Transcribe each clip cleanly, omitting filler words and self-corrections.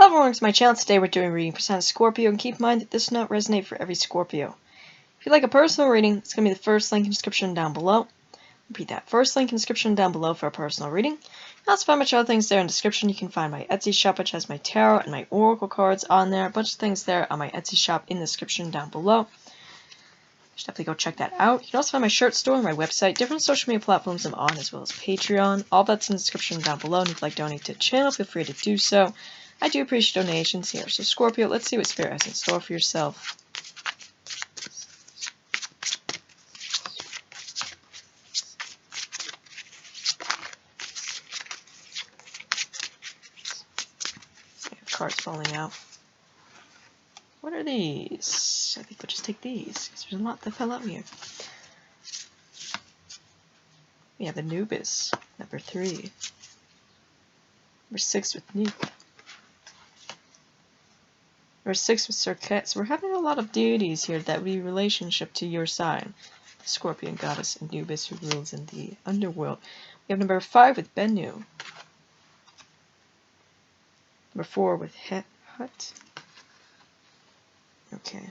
Hello everyone, welcome to my channel. Today we're doing reading for sign of Scorpio, and keep in mind that this will not resonate for every Scorpio. If you'd like a personal reading, it's going to be the first link in the description down below. Repeat that, first link in the description down below for a personal reading. You can also find much other things there in the description. You can find my Etsy shop, which has my tarot and my oracle cards on there. A bunch of things there on my Etsy shop in the description down below. Just definitely go check that out. You can also find my shirt store on my website, different social media platforms I'm on, as well as Patreon. All that's in the description down below, and if you'd like to donate to the channel, feel free to do so. I do appreciate donations here. So Scorpio, let's see what Spirit has in store for yourself. I have cards falling out. What are these? I think we'll just take these, because there's a lot that fell out here. We have Anubis, number 3. Number 6 with Neith. Number 6 with Circuit. So we're having a lot of deities here that be relationship to your sign. The Scorpion goddess Anubis, who rules in the underworld. We have number 5 with Bennu. Number 4 with Hut. Okay.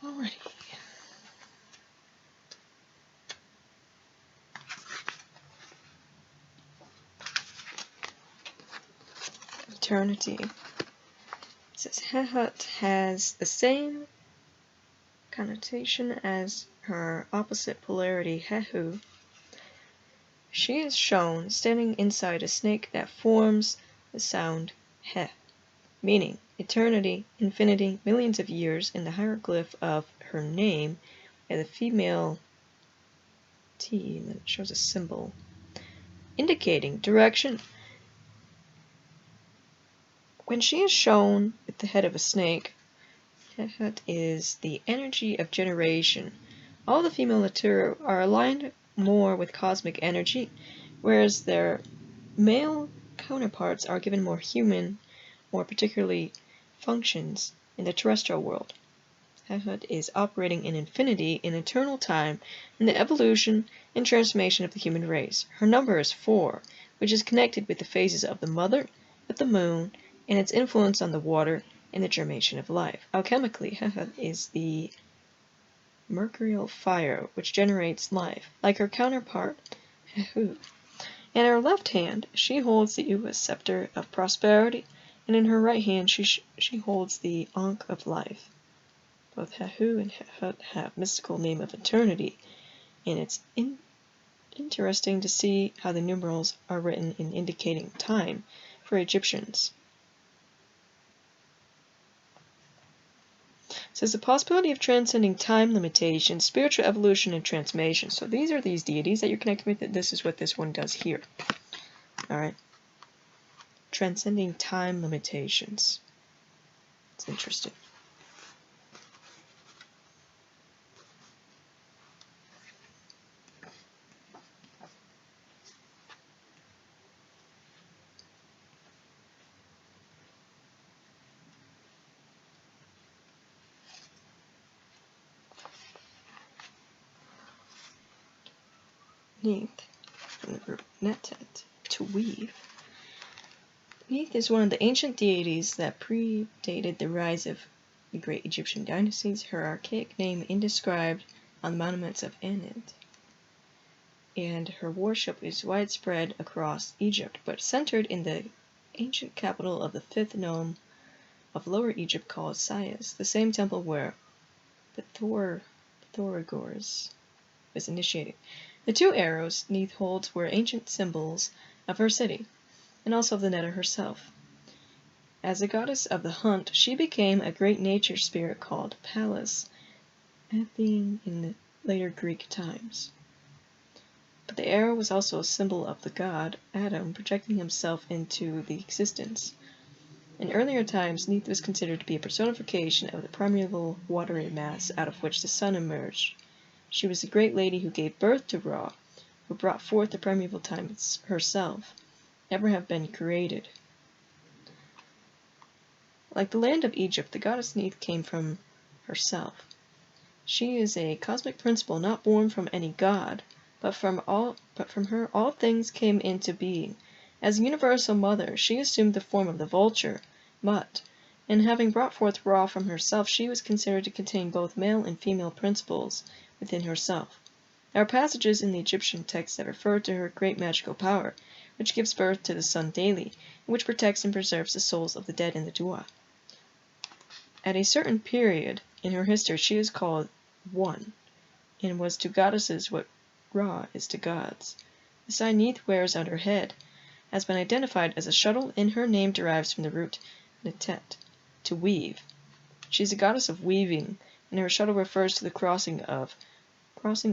Alrighty. Eternity. It says Hehut has the same connotation as her opposite polarity Hehu. She is shown standing inside a snake that forms the sound Heh, meaning eternity, infinity, millions of years. In the hieroglyph of her name, and the female T, and then it shows a symbol indicating direction. When she is shown with the head of a snake, Hehut is the energy of generation. All the female Naturu are aligned more with cosmic energy, whereas their male counterparts are given more human, more particularly functions in the terrestrial world. Hehut is operating in infinity, in eternal time, in the evolution and transformation of the human race. Her number is 4, which is connected with the phases of the mother, with the moon, and its influence on the water and the germination of life. Alchemically, Hehut is the mercurial fire, which generates life, like her counterpart, Hehu. In her left hand, she holds the Uva scepter of prosperity, and in her right hand, she holds the Ankh of life. Both Hehu and Hehut have mystical name of eternity, and it's interesting to see how the numerals are written in indicating time for Egyptians. It says the possibility of transcending time limitations, spiritual evolution, and transformation. So these are these deities that you're connected with, and this is what this one does here. Alright. Transcending time limitations. It's interesting. Neith, from the verb netet, to weave. Neith is one of the ancient deities that predated the rise of the great Egyptian dynasties. Her archaic name inscribed on the monuments of Anid, and her worship is widespread across Egypt, but centered in the ancient capital of the 5th nome of Lower Egypt called Sais, the same temple where the Thoragors was initiated. The 2 arrows Neith holds were ancient symbols of her city, and also of the Netta herself. As a goddess of the hunt, she became a great nature spirit called Pallas, Athene in the later Greek times. But the arrow was also a symbol of the god Adam projecting himself into the existence. In earlier times, Neith was considered to be a personification of the primeval watery mass out of which the sun emerged. She was the great lady who gave birth to Ra, who brought forth the primeval times herself, never have been created. Like the land of Egypt, the goddess Neith came from herself. She is a cosmic principle not born from any god, but from her all things came into being. As a universal mother, she assumed the form of the vulture, Mut, and having brought forth Ra from herself, she was considered to contain both male and female principles within herself. There are passages in the Egyptian texts that refer to her great magical power, which gives birth to the sun daily, and which protects and preserves the souls of the dead in the Dua. At a certain period in her history, she is called One, and was to goddesses what Ra is to gods. The sign Neith wears on her head has been identified as a shuttle, and her name derives from the root netet, to weave. She is a goddess of weaving, and her shuttle refers to the crossing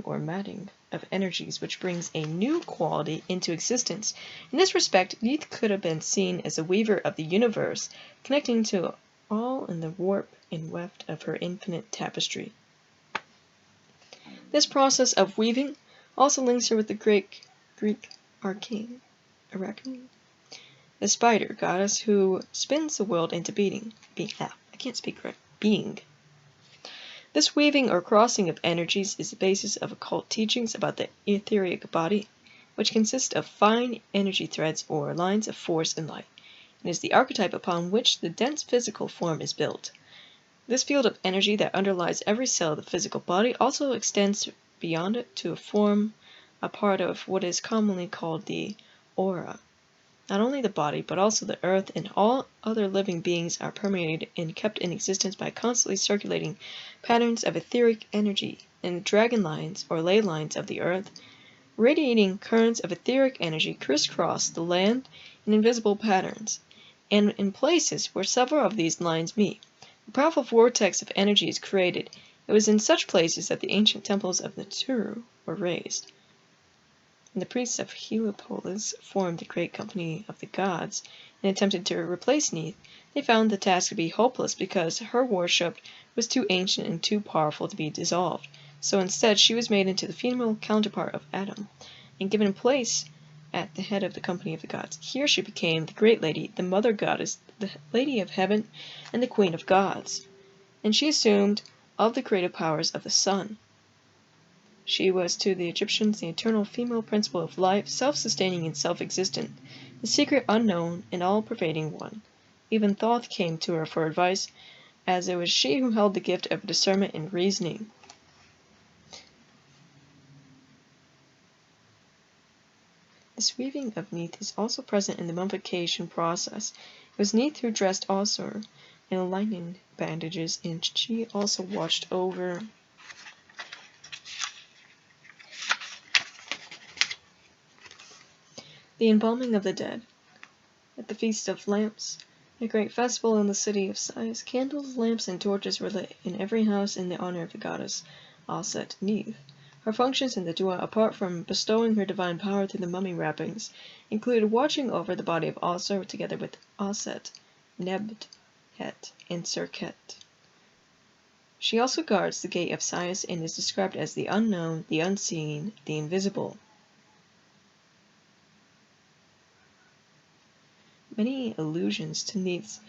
or matting of energies, which brings a new quality into existence. In this respect, Neith could have been seen as a weaver of the universe, connecting to all in the warp and weft of her infinite tapestry. This process of weaving also links her with the Greek Arachne, the spider goddess who spins the world into being. This weaving or crossing of energies is the basis of occult teachings about the etheric body, which consists of fine energy threads or lines of force and light, and is the archetype upon which the dense physical form is built. This field of energy that underlies every cell of the physical body also extends beyond it to form a part of what is commonly called the aura. Not only the body, but also the earth and all other living beings are permeated and kept in existence by constantly circulating patterns of etheric energy, and the dragon lines or ley lines of the earth, radiating currents of etheric energy, crisscross the land in invisible patterns, and in places where several of these lines meet, a powerful vortex of energy is created. It was in such places that the ancient temples of the Turu were raised. And the priests of Heliopolis formed the great company of the gods, and attempted to replace Neith. They found the task to be hopeless because her worship was too ancient and too powerful to be dissolved. So instead, she was made into the female counterpart of Adam, and given place at the head of the company of the gods. Here she became the great lady, the mother goddess, the lady of heaven, and the queen of gods. And she assumed all the creative powers of the sun. She was to the Egyptians the eternal female principle of life, self-sustaining and self-existent, the secret unknown and all-pervading one. Even Thoth came to her for advice, as it was she who held the gift of discernment and reasoning. This weaving of Neith is also present in the mummification process. It was Neith who dressed Osir in linen bandages, and she also watched over the embalming of the dead. At the Feast of Lamps, a great festival in the city of Sais, candles, lamps, and torches were lit in every house in the honor of the goddess Aset Neith. Her functions in the Dua, apart from bestowing her divine power through the mummy wrappings, included watching over the body of Osir together with Aset, Nebhet, and Serket. She also guards the gate of Sais and is described as the unknown, the unseen, the invisible. Many allusions to Neith's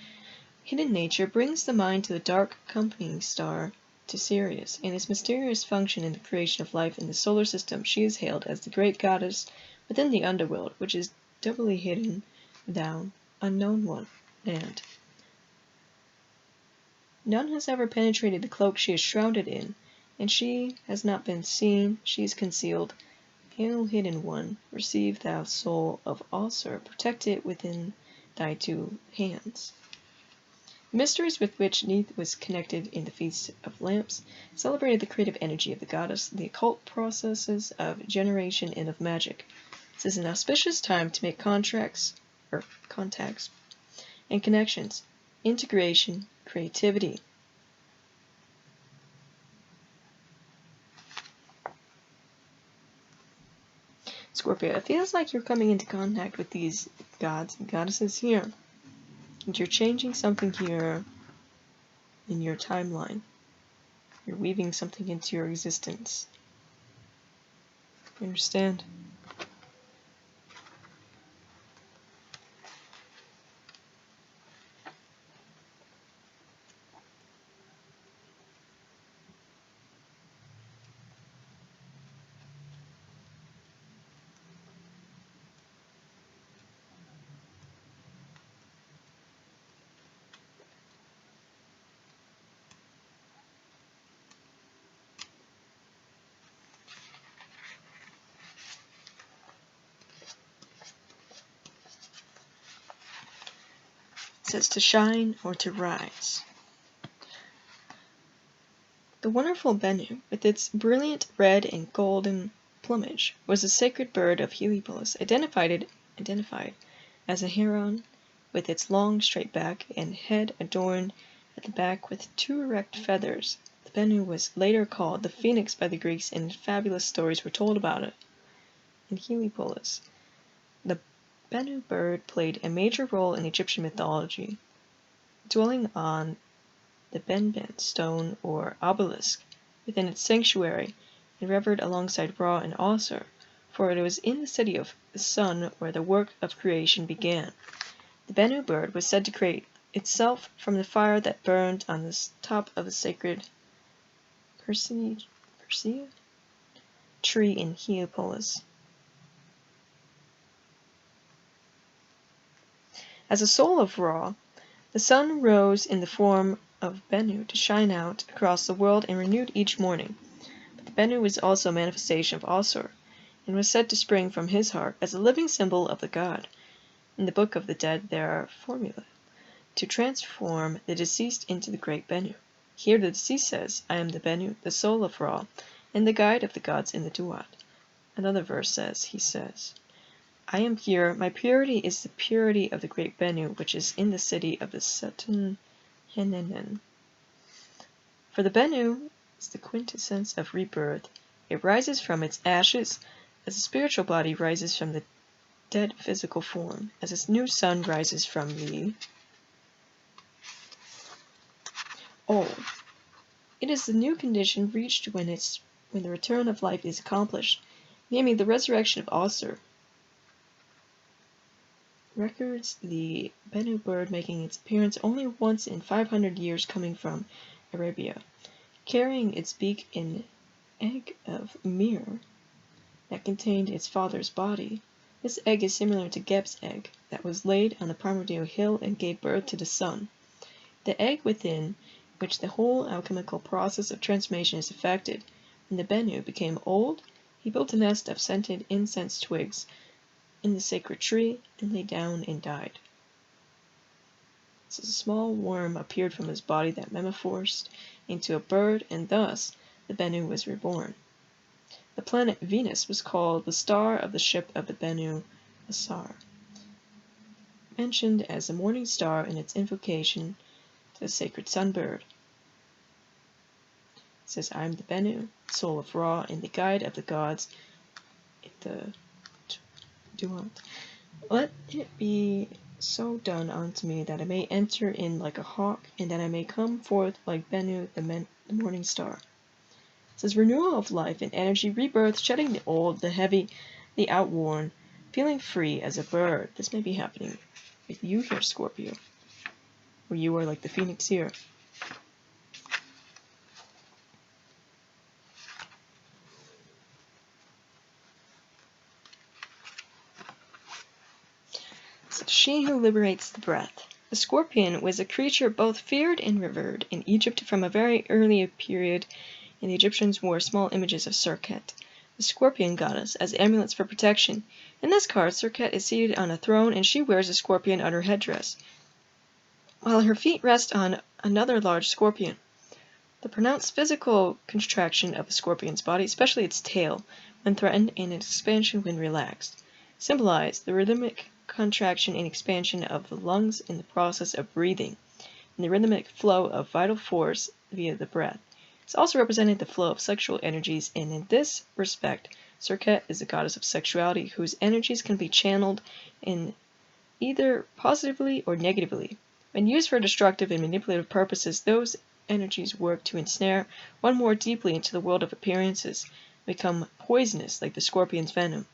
hidden nature brings the mind to the dark accompanying star to Sirius, and its mysterious function in the creation of life in the solar system. She is hailed as the great goddess within the underworld, which is doubly hidden, thou unknown one, and none has ever penetrated the cloak she is shrouded in, and she has not been seen, she is concealed. Hail, hidden one, receive thou soul of Osir, protect it within thy two hands. The mysteries with which Neith was connected in the Feast of Lamps celebrated the creative energy of the goddess, the occult processes of generation and of magic. This is an auspicious time to make contacts, and connections, integration, creativity. Scorpio, it feels like you're coming into contact with these gods and goddesses here. And you're changing something here in your timeline. You're weaving something into your existence. You understand? It says to shine or to rise. The wonderful Bennu, with its brilliant red and golden plumage, was the sacred bird of Heliopolis, identified as a heron, with its long straight back and head adorned at the back with 2 erect feathers. The Bennu was later called the phoenix by the Greeks, and fabulous stories were told about it. In Heliopolis, the Bennu bird played a major role in Egyptian mythology, dwelling on the Benben stone or obelisk within its sanctuary, and revered alongside Ra and Osir, for it was in the city of the sun where the work of creation began. The Bennu bird was said to create itself from the fire that burned on the top of the sacred Persea tree in Heliopolis. As a soul of Ra, the sun rose in the form of Bennu to shine out across the world and renewed each morning. But the Bennu was also a manifestation of Osir, and was said to spring from his heart as a living symbol of the god. In the Book of the Dead there are formulae to transform the deceased into the great Bennu. Here the deceased says, "I am the Bennu, the soul of Ra, and the guide of the gods in the Duat." Another verse says, he says, "I am pure, my purity is the purity of the great Bennu, which is in the city of the Setun Henenen." For the Bennu is the quintessence of rebirth. It rises from its ashes, as a spiritual body rises from the dead physical form, as its new sun rises from the old. It is the new condition reached when the return of life is accomplished, namely the resurrection of Osir. Records the Bennu bird making its appearance only once in 500 years, coming from Arabia, carrying its beak an egg of myrrh that contained its father's body. This egg is similar to Geb's egg that was laid on the primordial hill and gave birth to the sun. The egg within which the whole alchemical process of transformation is effected. When the Bennu became old, he built a nest of scented incense twigs in the sacred tree and lay down and died. So a small worm appeared from his body that metamorphosed into a bird, and thus the Bennu was reborn. The planet Venus was called the star of the ship of the Bennu Asar, mentioned as the morning star in its invocation to the sacred sunbird. It says, "I am the Bennu, soul of Ra, and the guide of the gods in the Duat. Let it be so done unto me that I may enter in like a hawk, and that I may come forth like Bennu, the morning star." It says, renewal of life and energy, rebirth, shedding the old, the heavy, the outworn, feeling free as a bird. This may be happening with you here, Scorpio, where you are like the phoenix here. So, she who liberates the breath. The scorpion was a creature both feared and revered in Egypt from a very early period, and the Egyptians wore small images of Serket, the scorpion goddess, as amulets for protection. In this card, Serket is seated on a throne, and she wears a scorpion on her headdress, while her feet rest on another large scorpion. The pronounced physical contraction of a scorpion's body, especially its tail, when threatened, and its expansion when relaxed, symbolize the rhythmic contraction and expansion of the lungs in the process of breathing, and the rhythmic flow of vital force via the breath. It's also represented the flow of sexual energies, and in this respect, Serket is a goddess of sexuality whose energies can be channeled in either positively or negatively. When used for destructive and manipulative purposes, those energies work to ensnare one more deeply into the world of appearances, become poisonous like the scorpion's venom.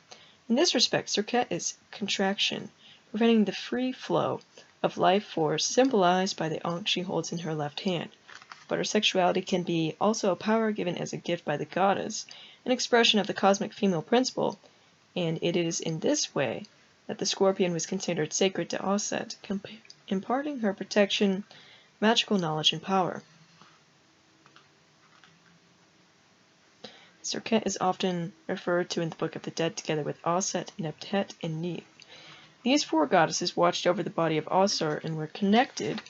In this respect, Serket is contraction, preventing the free flow of life force symbolized by the ankh she holds in her left hand. But her sexuality can be also a power given as a gift by the goddess, an expression of the cosmic female principle, and it is in this way that the scorpion was considered sacred to Aset, imparting her protection, magical knowledge, and power. Serket is often referred to in the Book of the Dead together with Aset, Neptet, and Neith. These 4 goddesses watched over the body of Asur and were connected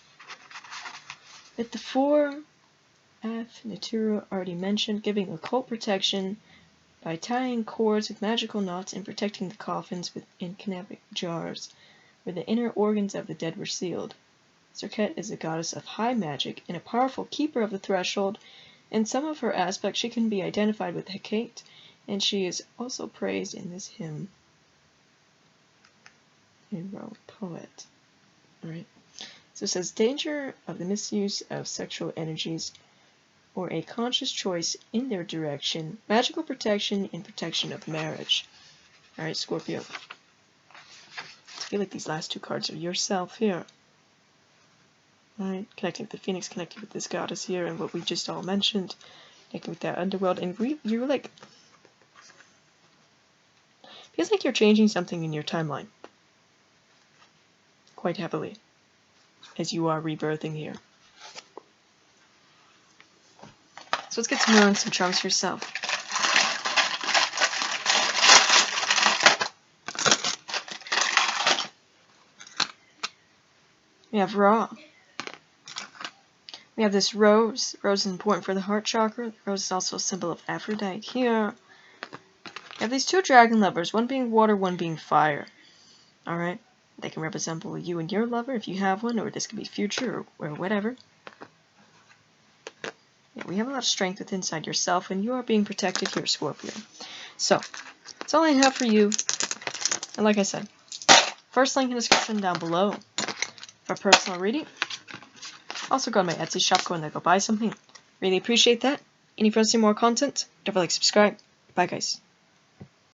with the 4 Naturu already mentioned, giving occult protection by tying cords with magical knots and protecting the coffins in canopic jars, where the inner organs of the dead were sealed. Serket is a goddess of high magic and a powerful keeper of the threshold. In some of her aspects, she can be identified with Hecate, and she is also praised in this hymn. Hero, poet. Alright. So it says, danger of the misuse of sexual energies or a conscious choice in their direction, magical protection, and protection of marriage. Alright, Scorpio. I feel like these last 2 cards are yourself here. Alright, connecting with the Phoenix, connecting with this goddess here, and what we just all mentioned, connecting with that underworld, and you're like, feels like you're changing something in your timeline. Quite heavily, as you are rebirthing here. So let's get some more and some charms for yourself. We have Ra. We have this rose. Rose is important for the heart chakra. The rose is also a symbol of Aphrodite here. We have these 2 dragon lovers, one being water, one being fire. Alright? They can resemble you and your lover if you have one, or this could be future or whatever. Yeah, we have a lot of strength within inside yourself, and you are being protected here, Scorpio. So, that's all I have for you. And like I said, first link in the description down below for personal reading. Also go to my Etsy shop, go in there, go buy something. Really appreciate that. And if you want to see more content, don't forget to subscribe. Bye guys.